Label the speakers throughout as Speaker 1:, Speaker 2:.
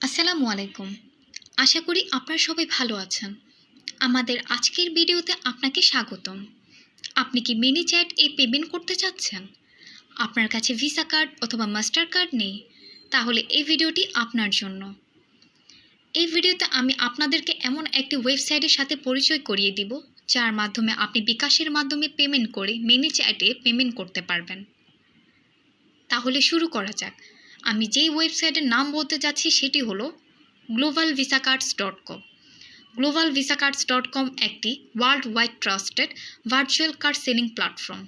Speaker 1: আসসালামু আলাইকুম। আশা করি আপনারা সবাই ভালো আছেন। আমাদের আজকের ভিডিওতে আপনাকে স্বাগতম। আপনি কি মিনি চ্যাট পেমেন্ট করতে চাচ্ছেন? আপনার কাছে ভিসা কার্ড অথবা মাস্টার কার্ড নেই? তাহলে এই ভিডিওটি আপনার জন্য। এই ভিডিওতে আমি আপনাদেরকে এমন একটি ওয়েবসাইটের সাথে পরিচয় করিয়ে দিব, যার মাধ্যমে আপনি বিকাশের মাধ্যমে পেমেন্ট করে মিনি চ্যাটে পেমেন্ট করতে পারবেন। তাহলে শুরু করা যাক। আমি যেই ওয়েবসাইটের নাম বলতে যাচ্ছি সেটি হলো globalvisacards.com। globalvisacards.com একটি world wide trusted virtual card selling platform,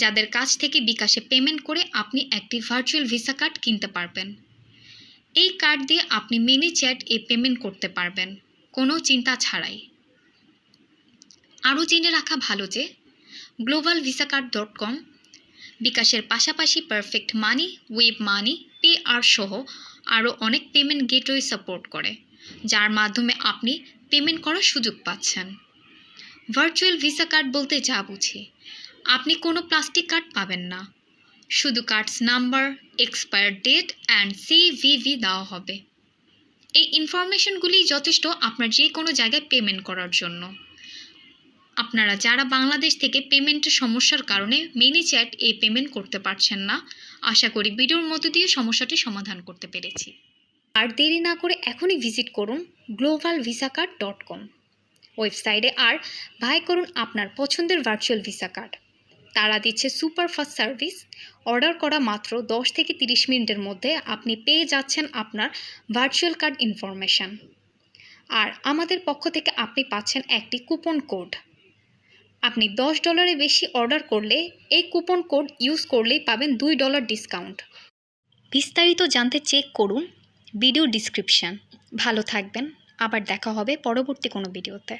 Speaker 1: যাদের কাছ থেকে বিকাশে পেমেন্ট করে আপনি একটি ভার্চুয়াল ভিসা কার্ড কিনতে পারবেন। এই কার্ড দিয়ে আপনি মিনি চ্যাট পেমেন্ট করতে পারবেন কোনো চিন্তা ছাড়াই। আরও জেনে রাখা ভালো যে globalvisacards.com বিকাশের পাশাপাশি পারফেক্ট মানি, ওয়েব মানি, পে আর সহ আরও অনেক পেমেন্ট গেটওয়ে সাপোর্ট করে, যার মাধ্যমে আপনি পেমেন্ট করার সুযোগ পাচ্ছেন। ভার্চুয়াল ভিসা কার্ড বলতে যা বুঝি, আপনি কোনো প্লাস্টিক কার্ড পাবেন না, শুধু cards number, expire date and CVV দেওয়া হবে। এই ইনফরমেশনগুলি যথেষ্ট আপনার যে কোনো জায়গায় পেমেন্ট করার জন্য। আপনারা যারা বাংলাদেশ থেকে পেমেন্টের সমস্যার কারণে মিনি চ্যাট পেমেন্ট করতে পারছেন না, আশা করি ভিডিওর মধ্য দিয়ে সমস্যাটি সমাধান করতে পেরেছি। আর দেরি না করে এখনই ভিজিট করুন globalvisacards.com ওয়েবসাইটে আর বাই করুন আপনার পছন্দের ভার্চুয়াল ভিসা কার্ড। তারা দিচ্ছে সুপার ফাস্ট সার্ভিস। অর্ডার করা মাত্র 10 থেকে 30 মিনিটের মধ্যে আপনি পেয়ে যাচ্ছেন আপনার ভার্চুয়াল কার্ড ইনফরমেশন। আর আমাদের পক্ষ থেকে আপনি পাচ্ছেন একটি কুপন কোড। আপনি $10 বেশি অর্ডার করলে এই কুপন কোড ইউজ করলেই পাবেন $2 ডিসকাউন্ট। বিস্তারিত জানতে চেক করুন ভিডিও ডিসক্রিপশন। ভালো থাকবেন, আবার দেখা হবে পরবর্তী কোনো ভিডিওতে।